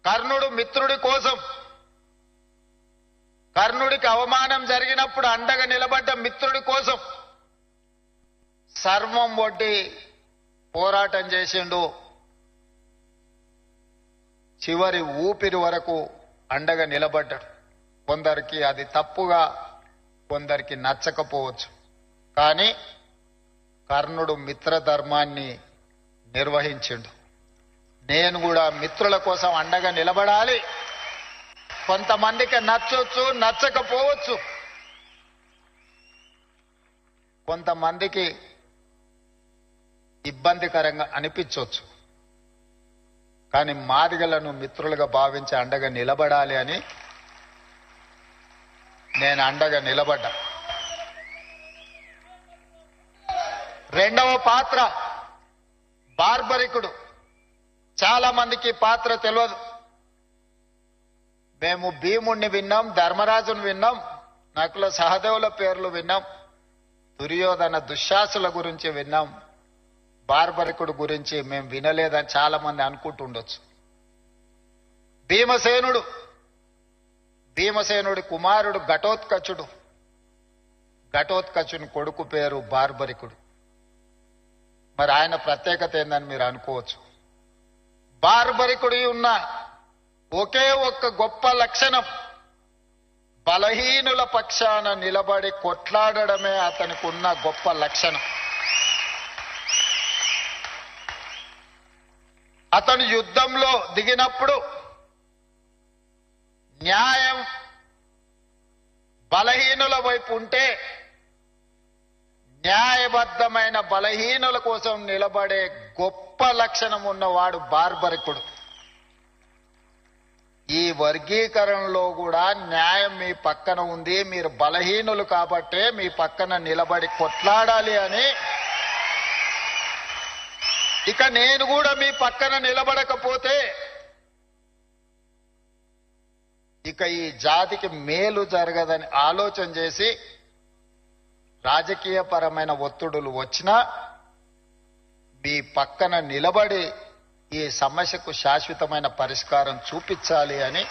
కర్ణుడు మిత్రుడి కోసం, కర్ణుడికి అవమానం జరిగినప్పుడు అండగా నిలబడ్డ మిత్రుడి కోసం సర్వం ఒడ్డి పోరాటం చేసిండు. చివరి ఊపిరి వరకు అండగా నిలబడ్డాడు. కొందరికి అది తప్పుగా, కొందరికి నచ్చకపోవచ్చు. కానీ కర్ణుడు మిత్రధర్మాన్ని నిర్వహించిండు. నేను కూడా మిత్రుల కోసం అండగా నిలబడాలి. కొంతమందికి నచ్చొచ్చు, నచ్చకపోవచ్చు. కొంతమందికి ఇబ్బందికరంగా అనిపించవచ్చు. కానీ మాదిగలను మిత్రులుగా భావించి అండగా నిలబడాలి అని నేను అండగా నిలబడ్డా. రెండవ పాత్ర బార్బరికుడు. చాలా మందికి పాత్ర తెలియదు. మేము భీముణ్ణి విన్నాం, ధర్మరాజును విన్నాం, నకుల సహదేవుల పేర్లు విన్నాం, దుర్యోధన దుశ్శాసుల గురించి విన్నాం. బార్బరికుడు గురించి మేము వినలేదని చాలా మంది అనుకుంటుండొచ్చు. భీమసేనుడి కుమారుడు ఘటోత్కచుడు. ఘటోత్కచుని కొడుకు పేరు బార్బరికుడు. మరి ఆయన ప్రత్యేకత ఏందని మీరు అనుకోవచ్చు. బార్బరికుడి ఉన్న ఒకే ఒక్క గొప్ప లక్షణం, బలహీనుల పక్షాన నిలబడి కొట్లాడడమే అతనికి ఉన్న గొప్ప లక్షణం. అతను యుద్ధంలో దిగినప్పుడు న్యాయం బలహీనుల వైపు ఉంటే న్యాయబద్ధమైన బలహీనుల కోసం నిలబడే గొప్ప లక్షణం ఉన్నవాడు బార్బరికుడు. ఈ వర్గీకరణలో కూడా న్యాయం మీ పక్కన ఉంది, మీరు బలహీనులు కాబట్టే మీ పక్కన నిలబడి కొట్లాడాలి అని. ఇక నేను కూడా మీ పక్కన నిలబడకపోతే ఇక ఈ జాతికి మేలు జరగదని ఆలోచన చేసి రాజకీయపరమైన ఒత్తిడులు వచ్చినా మీ పక్కన నిలబడి ఈ సమస్యకు శాశ్వతమైన పరిష్కారం చూపించాలి అని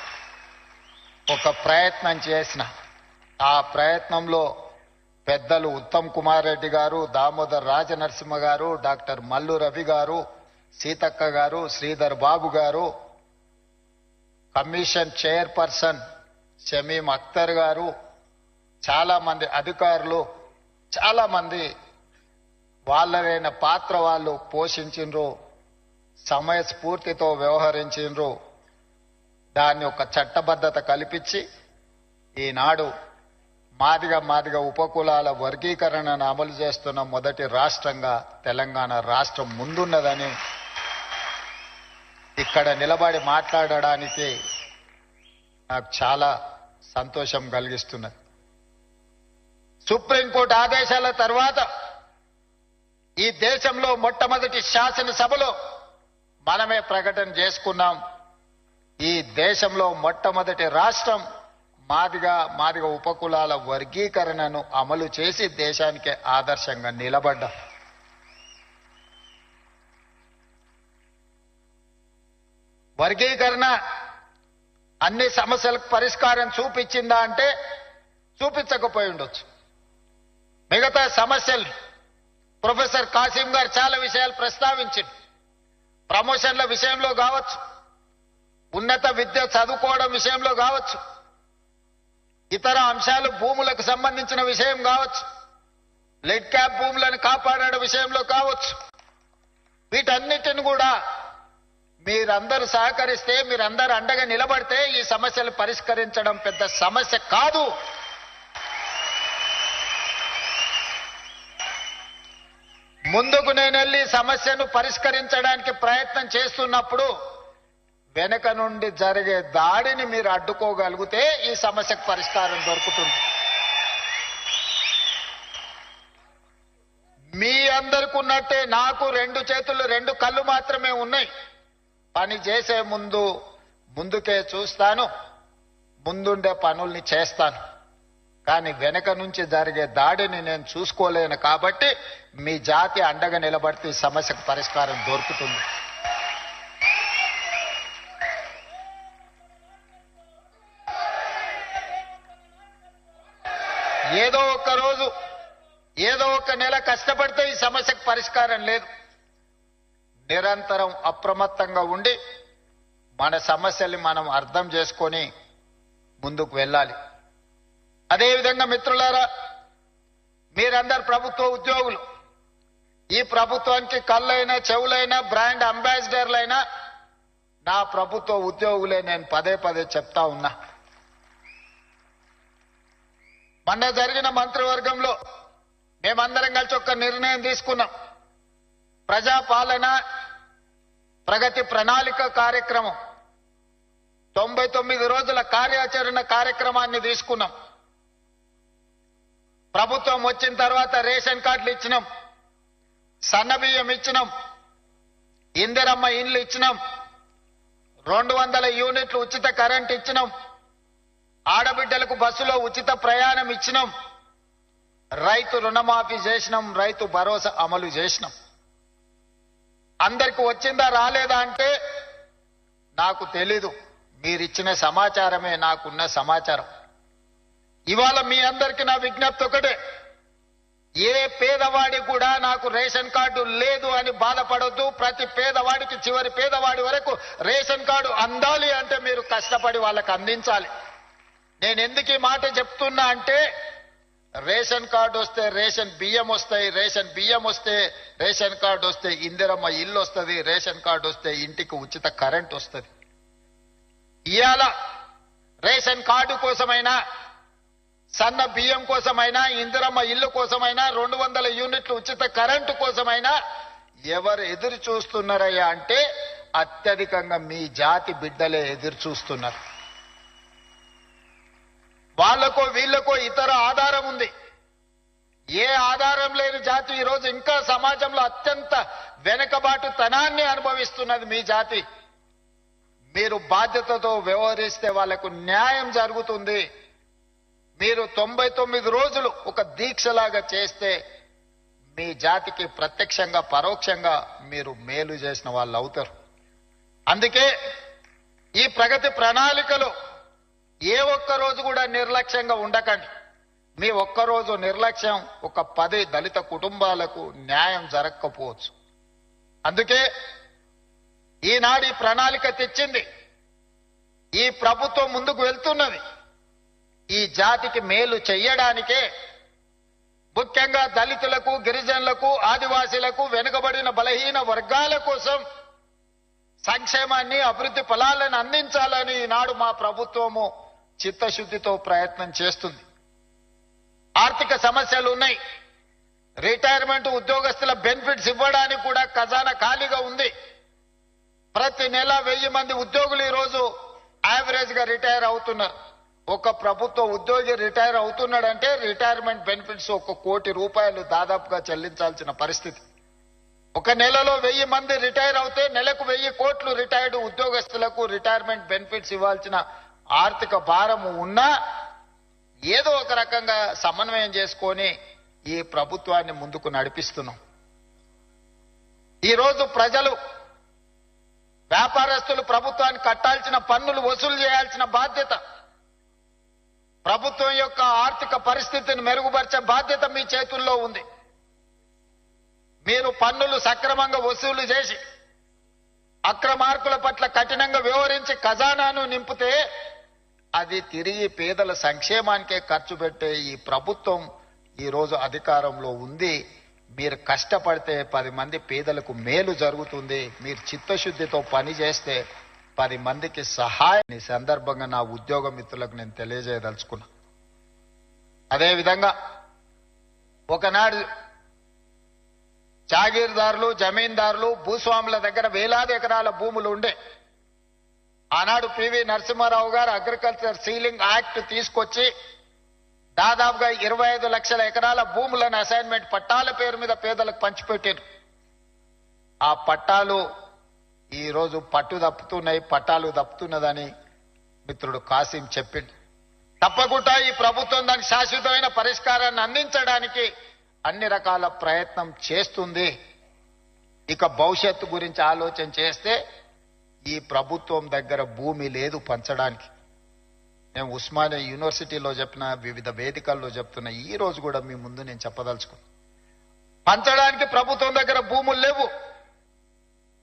ఒక ప్రయత్నం చేసిన. ఆ ప్రయత్నంలో పెద్దలు ఉత్తమ్ కుమార్ రెడ్డి గారు, దామోదర్ రాజనరసింహ గారు, డాక్టర్ మల్లు రవి గారు, సీతక్క గారు, శ్రీధర్ బాబు గారు, కమిషన్ చైర్పర్సన్ షమీం అఖ్తర్ గారు, చాలా మంది అధికారులు, చాలా మంది వాళ్ళైన పాత్ర వాళ్ళు పోషించిండ్రు, సమయస్ఫూర్తితో వ్యవహరించిండ్రు. దాన్ని ఒక చట్టబద్ధత కల్పించి ఈనాడు మాదిగ ఉపకులాల వర్గీకరణను అమలు చేస్తున్న మొదటి రాష్ట్రంగా తెలంగాణ రాష్ట్రం ముందున్నదని ఇక్కడ నిలబడి మాట్లాడడానికి నాకు చాలా సంతోషం కలిగిస్తున్నది. సుప్రీంకోర్టు ఆదేశాల తర్వాత ఈ దేశంలో మొట్టమొదటి శాసనసభలో మనమే ప్రకటన చేసుకున్నాం. ఈ దేశంలో మొట్టమొదటి రాష్ట్రం మాదిగ ఉపకులాల వర్గీకరణను అమలు చేసి దేశానికి ఆదర్శంగా నిలబడ్డాం. వర్గీకరణ అన్ని సమస్యలకు పరిష్కారం చూపించిందా అంటే చూపించకపోయి ఉండొచ్చు. మిగతా సమస్యలు ప్రొఫెసర్ కాసిం గారు చాలా విషయాలు ప్రస్తావించారు. ప్రమోషన్ల విషయంలో కావచ్చు, ఉన్నత విద్య చదువుకోవడం విషయంలో కావచ్చు, ఇతర అంశాలు భూములకు సంబంధించిన విషయం కావచ్చు, లెడ్ క్యాప్ భూములను కాపాడడం విషయంలో కావచ్చు, వీటన్నిటిని కూడా మీరందరూ సహకరిస్తే, మీరందరూ అండగా నిలబడితే ఈ సమస్యలు పరిష్కరించడం పెద్ద సమస్య కాదు. ముందుకు నేను వెళ్ళి సమస్యను పరిష్కరించడానికి ప్రయత్నం చేస్తున్నప్పుడు వెనక నుండి జరిగే దాడిని మీరు అడ్డుకోగలిగితే ఈ సమస్యకు పరిష్కారం దొరుకుతుంది. మీ అందరికి ఉన్నట్టే నాకు 2 చేతులు 2 కళ్ళు మాత్రమే ఉన్నాయి. పని చేసే ముందుకే చూస్తాను, ముందుండే పనుల్ని చేస్తాను. కానీ వెనక నుంచి జరిగే దాడిని నేను చూసుకోలేను. కాబట్టి మీ జాతి అండగా నిలబడితే ఈ సమస్యకు పరిష్కారం దొరుకుతుంది. ఏదో ఒక రోజు ఏదో ఒక నెల కష్టపడితే ఈ సమస్యకు పరిష్కారం లేదు. నిరంతరం అప్రమత్తంగా ఉండి మన సమస్యల్ని మనం అర్థం చేసుకొని ముందుకు వెళ్ళాలి. అదేవిధంగా మిత్రులారా, మీరందరు ప్రభుత్వ ఉద్యోగులు. ఈ ప్రభుత్వానికి కళ్ళైనా చెవులైనా బ్రాండ్ అంబాసిడర్లైనా నా ప్రభుత్వ ఉద్యోగులే. నేను పదే పదే చెప్తా ఉన్నా. మొన్న జరిగిన మంత్రివర్గంలో మేమందరం కలిసి ఒక నిర్ణయం తీసుకున్నాం. ప్రజాపాలన ప్రగతి ప్రణాళిక కార్యక్రమం 99 రోజుల కార్యాచరణ కార్యక్రమాన్ని తీసుకున్నాం. ప్రభుత్వం వచ్చిన తర్వాత రేషన్ కార్డులు ఇచ్చినాం, సన్నబియ్యం ఇచ్చినాం, ఇందిరమ్మ ఇండ్లు ఇచ్చినాం, 200 యూనిట్లు ఉచిత కరెంట్ ఇచ్చినాం, ఆడబిడ్డలకు బస్సులో ఉచిత ప్రయాణం ఇచ్చినాం, రైతు రుణమాఫీ చేసినాం, రైతు భరోసా అమలు చేసినాం. అందరికి వచ్చిందా రాలేదా అంటే నాకు తెలీదు. మీరిచ్చిన సమాచారమే నాకున్న సమాచారం. ఇవాళ మీ అందరికీ నా విజ్ఞప్తి ఒకటే, ఏ పేదవాడి కూడా నాకు రేషన్ కార్డు లేదు అని బాధపడొద్దు. ప్రతి పేదవాడికి చివరి పేదవాడి వరకు రేషన్ కార్డు అందాలి అంటే మీరు కష్టపడి వాళ్ళకి అందించాలి. నేను ఎందుకు ఈ మాట చెప్తున్నా అంటే, రేషన్ కార్డు వస్తే రేషన్ బియ్యం వస్తాయి, రేషన్ బియ్యం వస్తే రేషన్ కార్డు వస్తే ఇందిరమ్మ ఇల్లు వస్తుంది, రేషన్ కార్డు వస్తే ఇంటికి ఉచిత కరెంట్ వస్తుంది. ఇవాళ రేషన్ కార్డు కోసమైనా, సన్న బియ్యం కోసమైనా, ఇందిరమ్మ ఇల్లు కోసమైనా, 200 యూనిట్లు ఉచిత కరెంటు కోసమైనా ఎవరు ఎదురు చూస్తున్నారయ్యా అంటే అత్యధికంగా మీ జాతి బిడ్డలే ఎదురు చూస్తున్నారు. వాళ్లకో వీళ్లకో ఇతర ఆధారం ఉంది. ఏ ఆధారం లేని జాతి ఈరోజు ఇంకా సమాజంలో అత్యంత వెనుకబాటుతనాన్ని అనుభవిస్తున్నది మీ జాతి. మీరు బాధ్యతతో వ్యవహరిస్తే వాళ్లకు న్యాయం జరుగుతుంది. మీరు 99 రోజులు ఒక దీక్షలాగా చేస్తే మీ జాతికి ప్రత్యక్షంగా పరోక్షంగా మీరు మేలు చేసిన వాళ్ళు అవుతారు. అందుకే ఈ ప్రగతి ప్రణాళికలో ఏ ఒక్క రోజు కూడా నిర్లక్ష్యంగా ఉండకండి. మీ ఒక్కరోజు నిర్లక్ష్యం ఒక 10 దళిత కుటుంబాలకు న్యాయం జరగకపోవచ్చు. అందుకే ఈనాడు ఈ ప్రణాళిక తెచ్చింది. ఈ ప్రభుత్వం ముందుకు వెళ్తున్నది ఈ జాతికి మేలు చెయ్యడానికే. ముఖ్యంగా దళితులకు, గిరిజనులకు, ఆదివాసీలకు, వెనుకబడిన బలహీన వర్గాల కోసం సంక్షేమాన్ని, అభివృద్ధి ఫలాలను అందించాలని ఈనాడు మా ప్రభుత్వము చిత్తశుద్ధితో ప్రయత్నం చేస్తుంది. ఆర్థిక సమస్యలు ఉన్నాయి. రిటైర్మెంట్ ఉద్యోగస్తుల బెనిఫిట్స్ ఇవ్వడానికి కూడా ఖజానా ఖాళీగా ఉంది. ప్రతి నెల 1000 మంది ఉద్యోగులు ఈరోజు యావరేజ్ గా రిటైర్ అవుతున్నారు. ఒక ప్రభుత్వ ఉద్యోగి రిటైర్ అవుతున్నాడంటే రిటైర్మెంట్ బెనిఫిట్స్ 1 కోటి రూపాయలు దాదాపుగా చెల్లించాల్సిన పరిస్థితి. ఒక నెలలో 1000 మంది రిటైర్ అవుతే నెలకు 1000 కోట్లు రిటైర్డ్ ఉద్యోగస్తులకు రిటైర్మెంట్ బెనిఫిట్స్ ఇవ్వాల్సిన ఆర్థిక భారము ఉన్నా ఏదో ఒక రకంగా సమన్వయం చేసుకొని ఈ ప్రభుత్వాన్ని ముందుకు నడిపిస్తున్నాం. ఈరోజు ప్రజలు, వ్యాపారస్తులు ప్రభుత్వానికి కట్టాల్సిన పన్నులు వసూలు చేయాల్సిన బాధ్యత, ప్రభుత్వం యొక్క ఆర్థిక పరిస్థితిని మెరుగుపరిచే బాధ్యత మీ చేతుల్లో ఉంది. మీరు పన్నులు సక్రమంగా వసూలు చేసి అక్రమార్కుల పట్ల కఠినంగా వ్యవహరించి ఖజానాను నింపితే అది తిరిగి పేదల సంక్షేమానికే ఖర్చు పెట్టే ఈ ప్రభుత్వం ఈరోజు అధికారంలో ఉంది. మీరు కష్టపడితే 10 మంది పేదలకు మేలు జరుగుతుంది. మీరు చిత్తశుద్ధితో పని చేస్తే 10 మందికి సహాయం. ఈ సందర్భంగా నా ఉద్యోగ మిత్రులకు నేను తెలియజేయదలుచుకున్నా. అదేవిధంగా ఒకనాడు జాగీర్దారులు, జమీందారులు, భూస్వాముల దగ్గర వేలాది ఎకరాల భూములు ఉండే. ఆనాడు పివి నరసింహారావు గారు అగ్రికల్చర్ సీలింగ్ యాక్ట్ తీసుకొచ్చి దాదాపుగా 25 లక్షల ఎకరాల భూములను అసైన్మెంట్ పట్టాల పేరు మీద పేదలకు పంచిపెట్టారు. ఆ పట్టాలు ఈరోజు పట్టు తప్పుతున్నాయి, పట్టాలు తప్పుతున్నదని మిత్రుడు కాసిం చెప్పింది. తప్పకుండా ఈ ప్రభుత్వం దానికి శాశ్వతమైన పరిష్కారాన్ని అందించడానికి అన్ని రకాల ప్రయత్నం చేస్తుంది. ఇక భవిష్యత్తు గురించి ఆలోచన చేస్తే ఈ ప్రభుత్వం దగ్గర భూమి లేదు పంచడానికి. నేను ఉస్మానియా యూనివర్సిటీలో చెప్పిన, వివిధ వేదికల్లో చెప్తున్నా, ఈ రోజు కూడా మీ ముందు నేను చెప్పదలుచుకున్నా. పంచడానికి ప్రభుత్వం దగ్గర భూములు లేవు.